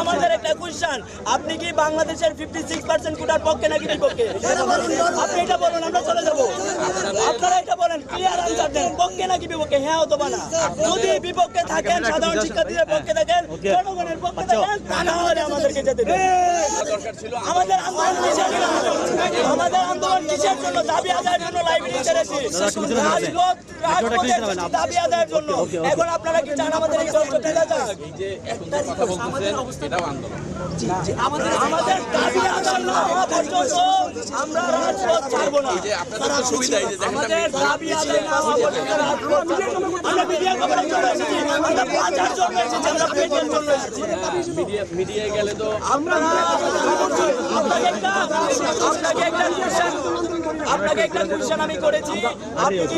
আমাদের একটা কোশ্চেন, আপনি কি বাংলাদেশের 56% কোটার পক্ষে নাকি বিপক্ষে? আপনি এটা বলুন, আমরা চলে যাবো। আপনারা এটা বলেন, ক্লিয়ার আনসার দেন, পক্ষে নাকি বিপক্ষে, হ্যাঁ অথবা না। যদি বিপক্ষে থাকেন, সাধারণ শিক্ষার্থীদের পক্ষে থাকেন, জনগণের পক্ষে থাকেন, তাহলে আমাদেরকে যেতে দেন। আমাদের আন্দোলন কিসের জন্য? আমাদের আন্দোলন কিসের জন্য? দাবি আদায়ের জন্য লাইব্রেরিতে এসেছি, রাজপথের দাবি আদায়ের জন্য। এখন আপনারা কি চান আমাদের এই কষ্ট পেতে যাক? আমাদের দাবি আদায় না হওয়া পর্যন্ত আমরা রাজপথ ছাড়বো না। আমাদের দাবি আদায় না হওয়া পর্যন্ত রাজপথ ছাড়বো না। আমরা মিডিয়া কভারেজ জন্য এসেছি, আমরা বাঁচার জন্য এসেছি, আমরা পেটের জন্য এসেছি। মিডিয়ায় গেলে তো আমরা আপনাকে একটা কোশ্চেন আমি করেছি, আপনি কি